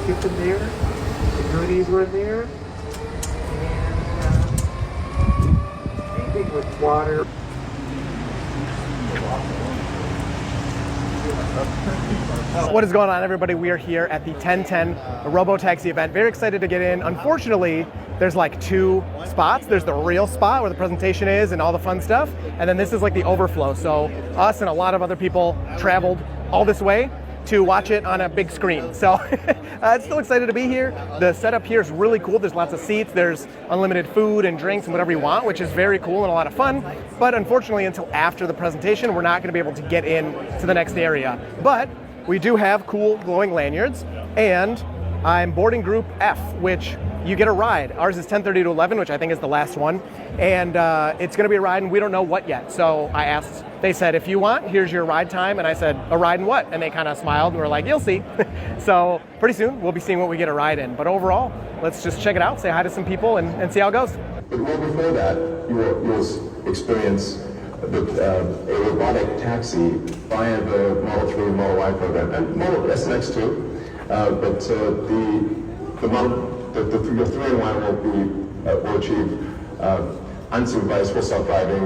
ship in there. The goodies were in there. And anything with water. What is going on, everybody? We are here at the 1010 Robotaxi event. Very excited to get in. Unfortunately, there's like two spots. There's the real spot where the presentation is and all the fun stuff, and then this is like the overflow. So us and a lot of other people traveled all this way to watch it on a big screen. So I'm still excited to be here. The setup here is really cool. There's lots of seats. There's unlimited food and drinks and whatever you want, which is very cool and a lot of fun. But unfortunately, until after the presentation, we're not going to be able to get in to the next area. But we do have cool glowing lanyards, and I'm boarding group F, which you get a ride. Ours is 10:30 to 11, which I think is the last one. And it's going to be a ride, and we don't know what yet. So I asked, they said, if you want, here's your ride time. And I said, a ride in what? And they kind of smiled and were like, you'll see. So pretty soon, we'll be seeing what we get a ride in. But overall, let's just check it out, say hi to some people, and see how it goes. But well before that, you'll experience a robotic taxi via the Model 3 and Model Y program, and Model SNX too. But the 3 and Y will achieve unsupervised full self-driving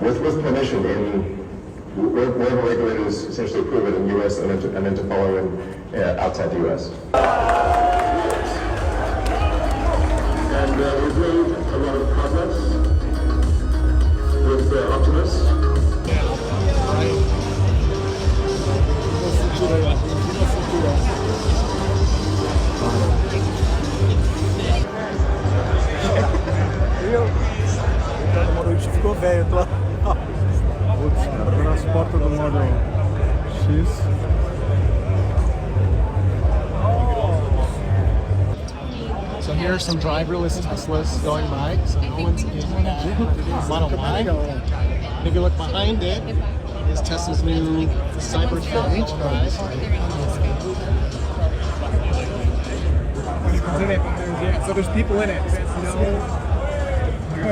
with permission in wherever regulators essentially approve it in the US and then to follow in outside the US. And we've made a lot of progress with Optimus. Ficou velho, tô lá. Putz, cara, tô nas portas do modo X. So here are some driverless Teslas going by. So no one's in that Model Y. And if you look behind it, is Tesla's new Cybertruck. So there's people in it. It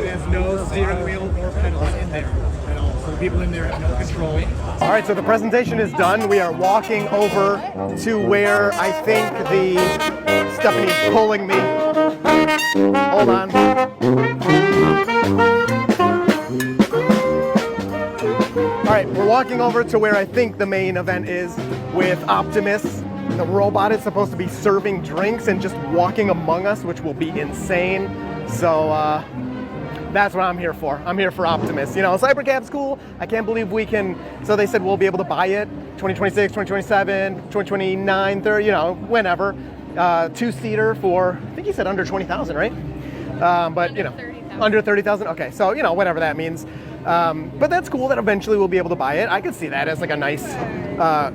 has no steering wheel or pedals in there at all. So the people in there have no control. All right, so the presentation is done. We are walking over to where I think Stephanie's pulling me. Hold on. All right, we're walking over to where I think the main event is with Optimus. The robot is supposed to be serving drinks and just walking among us, which will be insane. So that's what I'm here for. I'm here for Optimus. You know, Cybercab's cool. I can't believe we can. So they said we'll be able to buy it 2026, 2027, 2029, 30, you know, whenever. Two-seater for, I think he said under 20,000, right? But, you know, under 30,000. Okay, so, you know, whatever that means. But that's cool that eventually we'll be able to buy it. I could see that as like a nice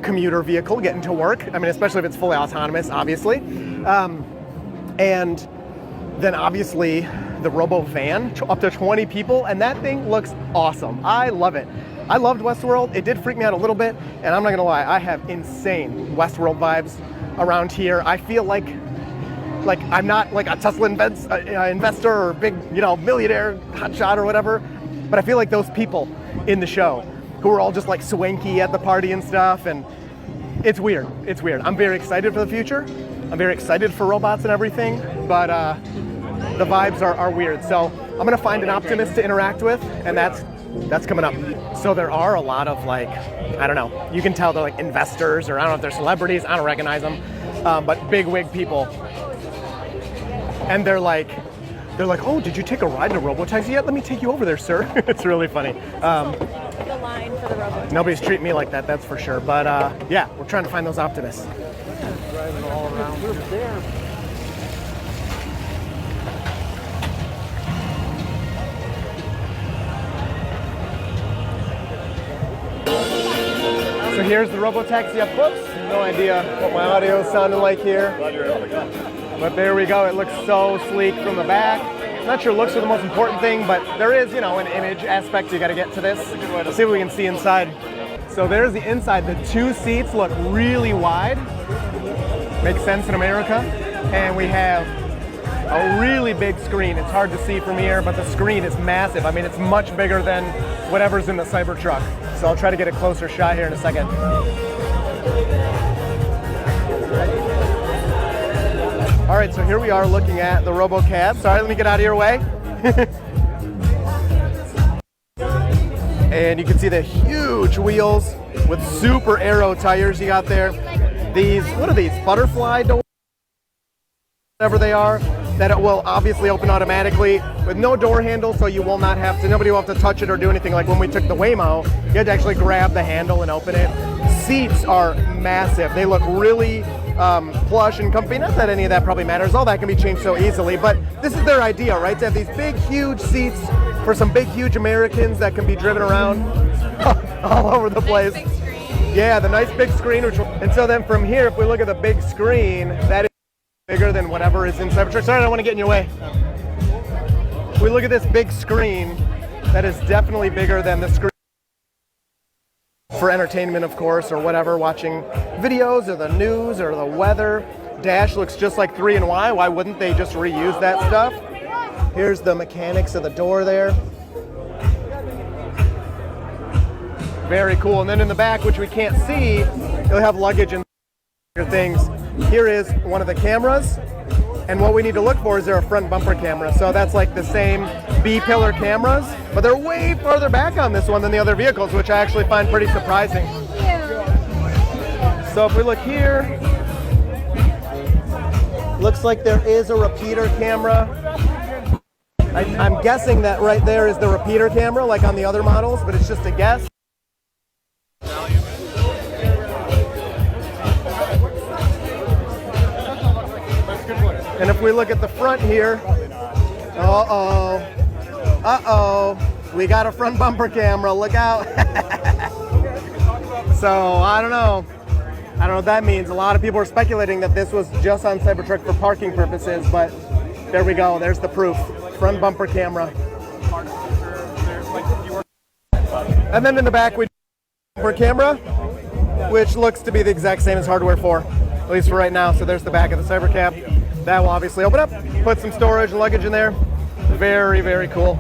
commuter vehicle getting to work. I mean, especially if it's fully autonomous, obviously. And then obviously the Robo van, up to 20 people, and that thing looks awesome. I love it. I loved Westworld. It did freak me out a little bit, and I'm not gonna lie, I have insane Westworld vibes around here. I feel like I'm not like a Tesla investor or big, you know, millionaire hotshot or whatever, but I feel like those people in the show who are all just like swanky at the party and stuff, and it's weird. It's weird. I'm very excited for the future. I'm very excited for robots and everything, but the vibes are weird. So I'm gonna find an Optimus to interact with, and that's coming up. So there are a lot of like, I don't know, you can tell they're like investors, or I don't know if they're celebrities, I don't recognize them, but big wig people. And they're like, oh, did you take a ride in a Robotaxi yet? Let me take you over there, sir. It's really funny. The line for the Robotaxi. Nobody's treating me like that, that's for sure. But yeah, we're trying to find those Optimists. Driving all around. We're there. So here's the Robotaxi up close. No idea what my audio is sounding like here. But there we go. It looks so sleek from the back. I'm not sure looks are the most important thing, but there is, you know, an image aspect you got to get to this. Let's see what we can see inside. So there's the inside. The two seats look really wide. Makes sense in America. And we have a really big screen. It's hard to see from here, but the screen is massive. I mean, it's much bigger than whatever's in the Cybertruck. So I'll try to get a closer shot here in a second. All right, so here we are looking at the RoboCab. Sorry, let me get out of your way. And you can see the huge wheels with super aero tires you got there. These, what are these, butterfly doors? Whatever they are, that it will obviously open automatically with no door handle, so you will not have to, nobody will have to touch it or do anything. Like when we took the Waymo, you had to actually grab the handle and open it. Seats are massive. They look really plush and comfy. Not that any of that probably matters. All that can be changed so easily, but this is their idea, right? To have these big, huge seats for some big, huge Americans that can be driven around all over the place. Nice big screen. Yeah, the nice big screen. And so then from here, if we look at the big screen, that is bigger than whatever is in Cybertruck. Sorry, I don't want to get in your way. If we look at this big screen, that is definitely bigger than the screen for entertainment, of course, or whatever, watching videos or the news or the weather. Dash looks just like 3 and Y. Why wouldn't they just reuse that stuff? Here's the mechanics of the door there. Very cool. And then in the back, which we can't see, you'll have luggage and things. Here is one of the cameras. And what we need to look for is there a front bumper camera. So that's like the same B-pillar cameras, but they're way farther back on this one than the other vehicles, which I actually find pretty surprising. So if we look here, looks like there is a repeater camera. I'm guessing that right there is the repeater camera, like on the other models, but it's just a guess. And if we look at the front here, we got a front bumper camera, look out. So I don't know what that means. A lot of people are speculating that this was just on Cybertruck for parking purposes, but there we go, there's the proof. Front bumper camera. And then in the back we have a camera, which looks to be the exact same as hardware 4, at least for right now. So there's the back of the Cybercab. That will obviously open up, put some storage and luggage in there. Very, very cool.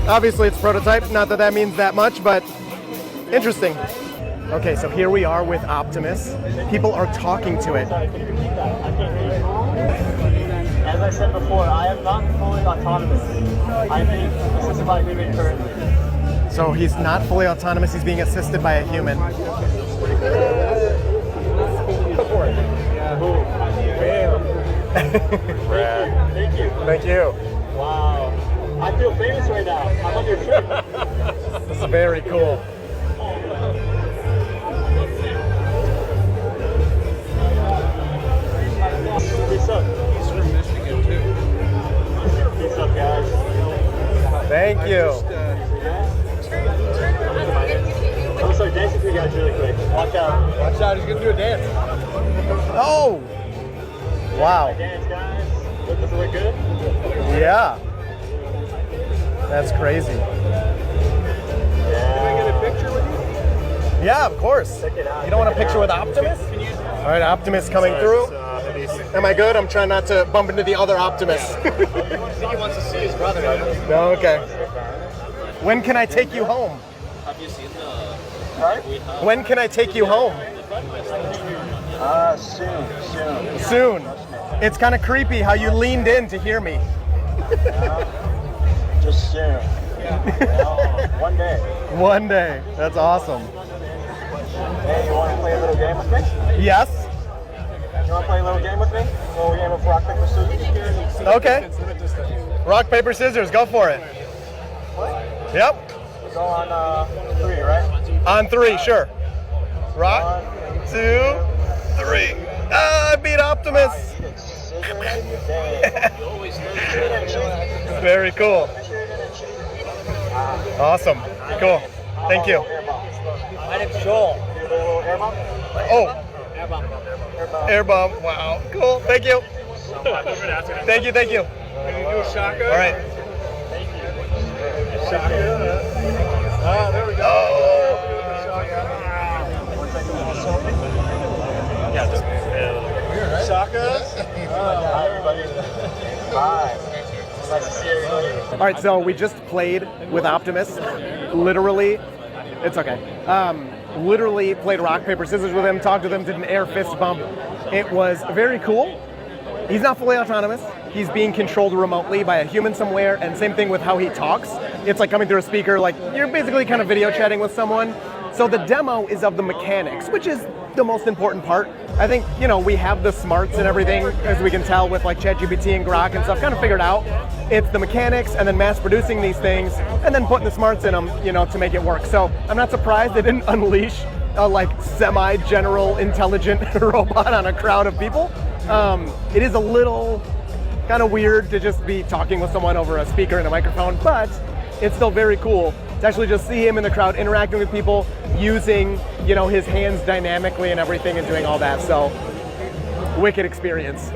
Obviously it's prototype, not that that means that much, but interesting. Okay, so here we are with Optimus. People are talking to it. As I said before, I am not fully autonomous. I'm being assisted by a human currently. So he's not fully autonomous, he's being assisted by a human. Brad. Thank you. Thank you. Wow. I feel famous right now. I'm on your trip. This is very cool. Peace up. He's from Michigan too. Peace up, guys. Thank you. I'm gonna start dancing for you guys really quick. Watch out. Watch out, he's gonna do a dance. Oh! Wow. Dance, guys. Does it look good? Yeah. That's crazy. Yeah. Can I get a picture with you? Yeah, of course. Check it out. You don't want a picture with Optimus? All right, Optimus coming through. Am I good? I'm trying not to bump into the other Optimus. I think he wants to see his brother. No, okay. When can I take you home? Have you seen the... When can I take you home? Soon. Soon. It's kind of creepy how you leaned in to hear me. Just soon. One day. One day. That's awesome. Hey, you want to play a little game with me? Yes? You want to play a little game with me? A little game of rock, paper, scissors? Okay. Rock, paper, scissors. Go for it. Yep. Go on 3, right? On 3, sure. Rock, 2, 3. Ah, I beat Optimus. Very cool. Awesome. Cool. Thank you. My name's Joel. Oh. Air bomb. Wow. Cool. Thank you. Thank you. Thank you. Can you do a shotgun? All right. Shotgun. Ah, there we go. Oh. Yeah, just Shotgun. hi, everybody. Hi. Nice to see everybody. All right, so we just played with Optimus. Literally, it's okay. literally played rock, paper, scissors with him, talked with him, did an air fist bump. It was very cool. He's not fully autonomous. He's being controlled remotely by a human somewhere, and same thing with how he talks. It's like coming through a speaker, like you're basically kind of video chatting with someone. So the demo is of the mechanics, which is the most important part. I think, you know, we have the smarts and everything, as we can tell with like ChatGPT and Grok and stuff, kind of figured out. It's the mechanics and then mass producing these things and then putting the smarts in them, you know, to make it work. So I'm not surprised they didn't unleash a like semi-general intelligent robot on a crowd of people. It is a little kind of weird to just be talking with someone over a speaker and a microphone, but it's still very cool to actually just see him in the crowd interacting with people, using, you know, his hands dynamically and everything and doing all that. So, wicked experience.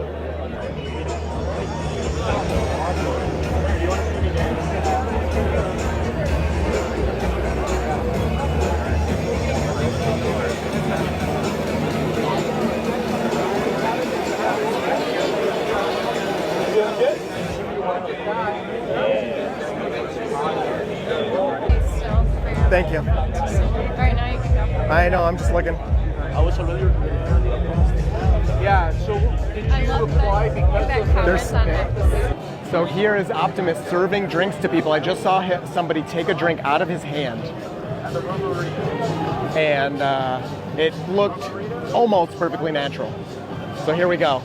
Thank you. All right, now you can go. I know, I'm just looking. Yeah, so did I you love apply because that of covers on it. So here is Optimus serving drinks to people. I just saw somebody take a drink out of his hand, and it looked almost perfectly natural. So here we go.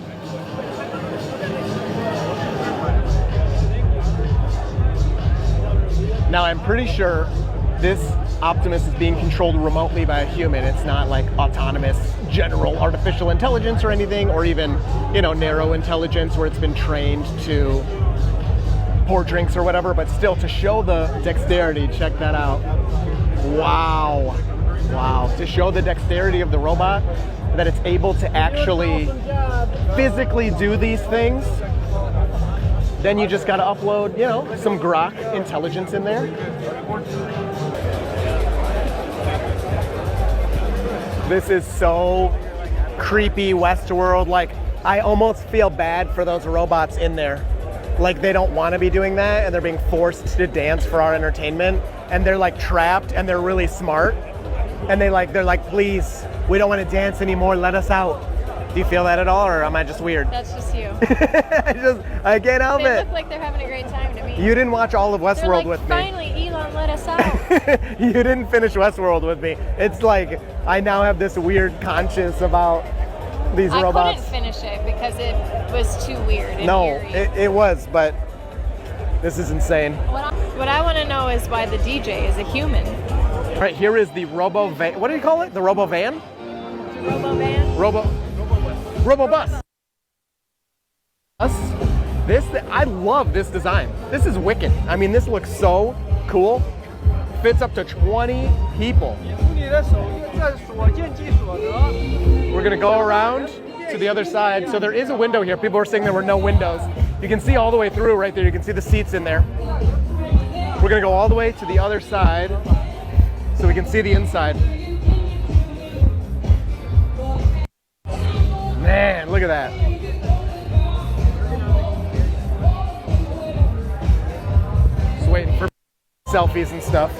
Now I'm pretty sure this Optimus is being controlled remotely by a human. It's not like autonomous general artificial intelligence or anything, or even, you know, narrow intelligence where it's been trained to pour drinks or whatever, but still to show the dexterity, check that out. Wow. Wow. To show the dexterity of the robot, that it's able to actually physically do these things, then you just gotta upload, you know, some Grok intelligence in there. This is so creepy Westworld. Like, I almost feel bad for those robots in there. Like, they don't want to be doing that, and they're being forced to dance for our entertainment, and they're like trapped, and they're really smart, and they're like, please, we don't want to dance anymore, let us out. Do you feel that at all, or am I just weird? That's just you. I can't help They it. look like they're having a great time to me. You didn't watch all of They're Westworld like, with me. finally, Elon let us out. You didn't finish Westworld with me. It's like I now have this weird conscience about these I robots. couldn't finish it because it was too weird and No, eerie. it was, but this is insane. What I want to know is why the DJ is a human. All right, here is the Robo Van. What do you call it? The Robo Van? Robo van? Robo Bus. I love this design. This is wicked. I mean, this looks so cool. Fits up to 20 people. We're gonna go around to the other side. So there is a window here. People were saying there were no windows. You can see all the way through right there. You can see the seats in there. We're gonna go all the way to the other side so we can see the inside. Man, look at that. Just waiting for selfies and stuff.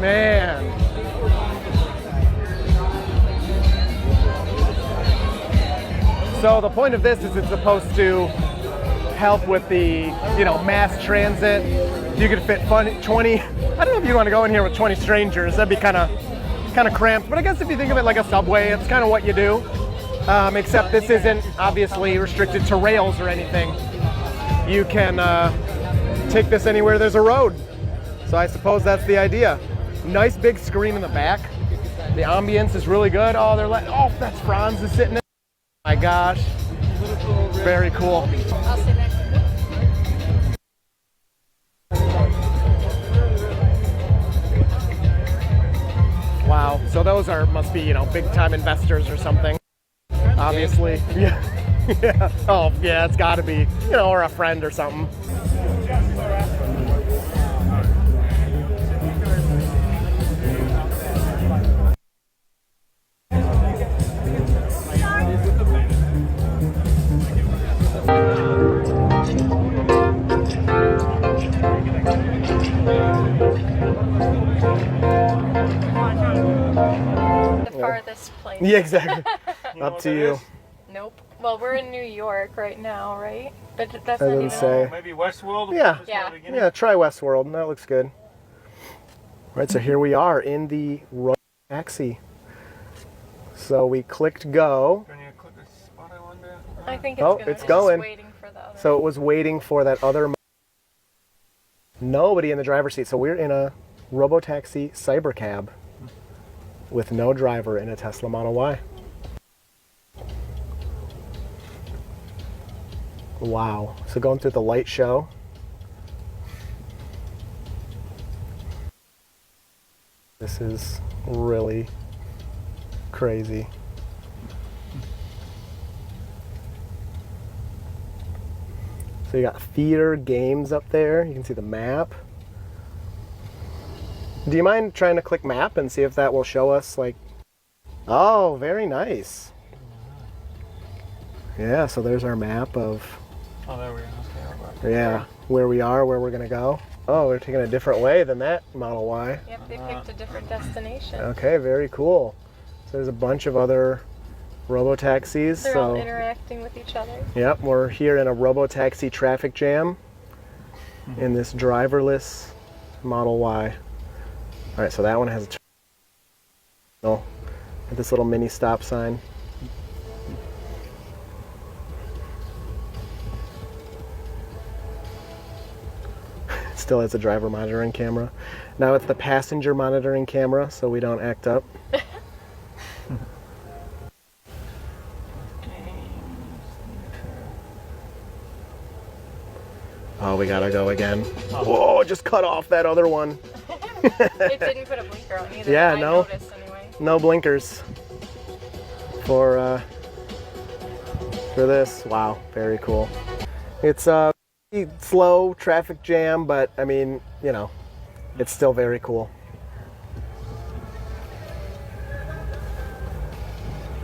Man. So the point of this is it's supposed to help with the, you know, mass transit. You could fit 20, I don't know if you want to go in here with 20 strangers. That'd be kind of cramped. But I guess if you think of it like a subway, it's kind of what you do. Except this isn't obviously restricted to rails or anything. You can take this anywhere there's a road. So I suppose that's the idea. Nice big screen in the back. The ambience is really good. Oh, oh, that's Franz is sitting there. Oh my gosh. Very cool. I'll sit next to you. Wow. So those must be, you know, big time investors or something. Obviously. Yeah. Yeah. Oh, yeah, it's got to be, you know, or a friend or something. Yeah, exactly. Up to you. Nope. Well, we're in New York right now, right? But that's I not didn't even. say. Maybe Westworld? Yeah. Yeah. Yeah, try Westworld. That looks good. Right, so here we are in the Robot Taxi. So we clicked go. Can you click the spot, I wonder? I think it's Oh, gonna it's just going. waiting for the other. So it was waiting for that other. Nobody in the driver's seat. So we're in a Robotaxi Cybercab with no driver in a Tesla Model Y. Wow. So going through the light show. This is really crazy. So you got theater, games up there. You can see the map. Do you mind trying to click map and see if that will show us like... Oh, very nice. Yeah, so there's our map of... Oh, there we go. Okay, Yeah, where we are, where we're gonna go. Oh, we're taking a different way than that Model Y. Yep, they picked a different destination. Okay, very cool. So there's a bunch of other Robotaxis. They're so all interacting with each other. yep, we're here in a Robotaxi traffic jam in this driverless Model Y. All right, so that one has a this little mini stop sign. Still has a driver monitoring camera. Now it's the passenger monitoring camera, so we don't act up. Oh, we gotta go again. Whoa, just cut off that other one. It didn't put a blinker on either. Yeah, I no. noticed anyway. No blinkers for this. Wow, very cool. It's a slow traffic jam, but I mean, you know, it's still very cool.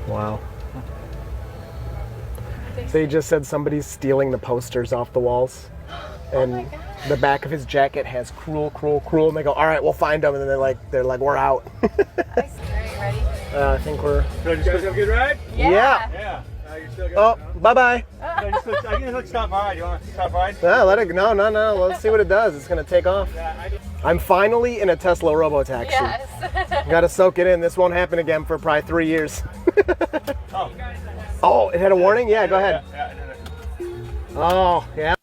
Wow. They just said somebody's stealing the posters off the walls. And the back of his jacket has cruel, cruel, cruel. And they go, all right, we'll find them. And then they're like, we're out. Are you ready? I think we're... You guys have a good ride? Yeah. Yeah. You're still good. Oh, bye-bye. I can look stop by. Do you want to stop by? No, let it go. No. Let's see what it does. It's going to take off. I'm finally in a Tesla Robotaxi. Yes. Got to soak it in. This won't happen again for probably 3 years. Oh. Oh, it had a warning? Yeah, go ahead. Yeah. Oh, yeah.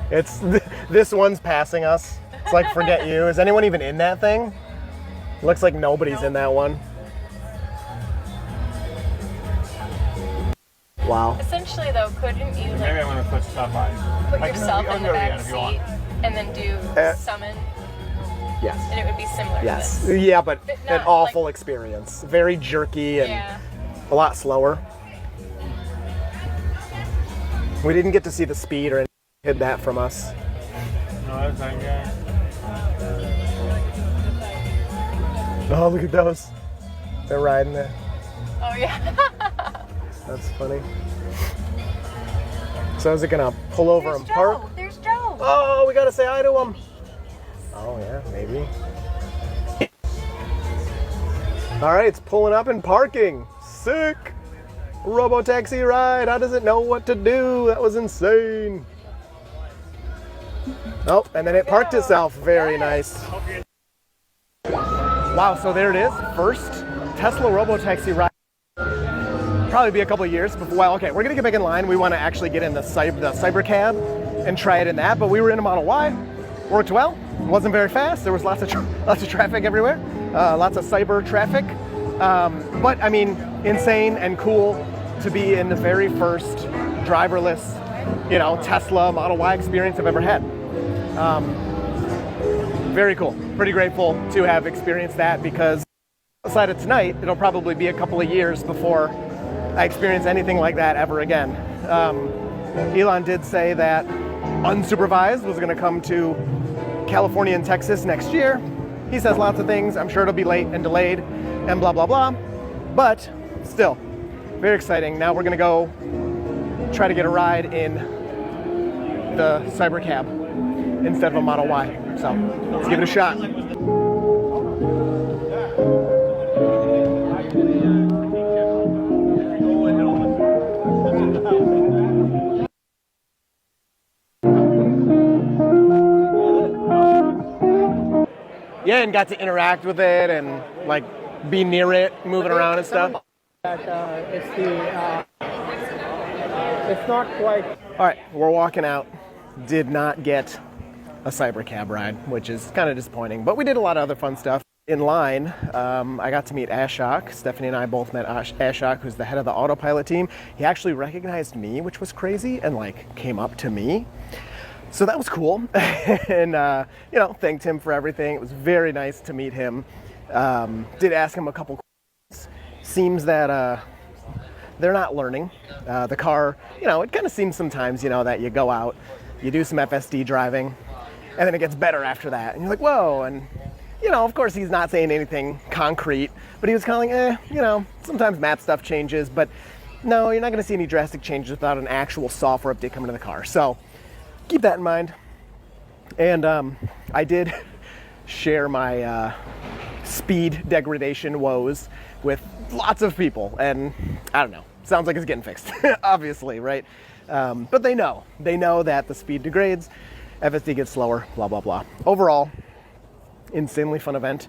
It's this one's passing us. It's like forget you. Is anyone even in that thing? Looks like nobody's in that one. Wow. Essentially, though, couldn't you Maybe like I want to put stop by. put I can- yourself I'll in go the again back if you want. seat and then do summon, Yes. and it would be similar Yes. to this? Yeah, but But an not, awful like- experience. Very jerky and Yeah. a lot slower. We didn't get to see the speed or anything. Hid that from us. No, that's not good. Oh, look at those. They're riding it. Oh yeah. That's funny. So is it gonna pull over and park? There's Joe. Oh, we gotta say hi to him. Oh yeah, maybe. All right, it's pulling up and parking. Sick. Robotaxi ride. How does it know what to do? That was insane. Oh, and then it parked itself. Very nice. Wow, so there it is. First Tesla Robotaxi ride. Probably be a couple of years before. Well, okay, we're gonna get back in line. We want to actually get in the Cybercab and try it in that. But we were in a Model Y. Worked well. Wasn't very fast. There was lots of traffic everywhere. Lots of cyber traffic. But I mean, insane and cool to be in the very first driverless, you know, Tesla Model Y experience I've ever had. Very cool. Pretty grateful to have experienced that because outside of tonight, it'll probably be a couple of years before I experience anything like that ever again. Elon did say that unsupervised was going to come to California and Texas next year. He says lots of things. I'm sure it'll be late and delayed and blah, blah, blah. But still, very exciting. Now we're going to go try to get a ride in the Cybercab instead of a Model Y. So let's give it a shot. Yeah, and got to interact with it and like be near it, moving around and stuff. It's not quite. All right, we're walking out. Did not get a cybercab ride, which is kind of disappointing, but we did a lot of other fun stuff. In line, I got to meet Ashok. Stephanie and I both met Ashok, who's the head of the autopilot team. He actually recognized me, which was crazy, and like came up to me. So that was cool. And, you know, thanked him for everything. It was very nice to meet him. Did ask him a couple questions. Seems that they're not learning. The car, you know, it kind of seems sometimes, you know, that you go out, you do some FSD driving, and then it gets better after that. And you're like, whoa. And, you know, of course, he's not saying anything concrete, but he was kind of like, you know, sometimes map stuff changes, but no, you're not going to see any drastic changes without an actual software update coming to the car. So keep that in mind. And I did share my speed degradation woes with lots of people, and I don't know, sounds like it's getting fixed, obviously, right? But they know that the speed degrades, FSD gets slower, blah, blah, blah. Overall, insanely fun event.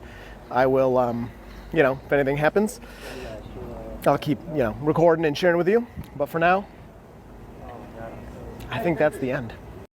I will, you know, if anything happens, I'll keep, you know, recording and sharing with you. But for now, I think that's the end.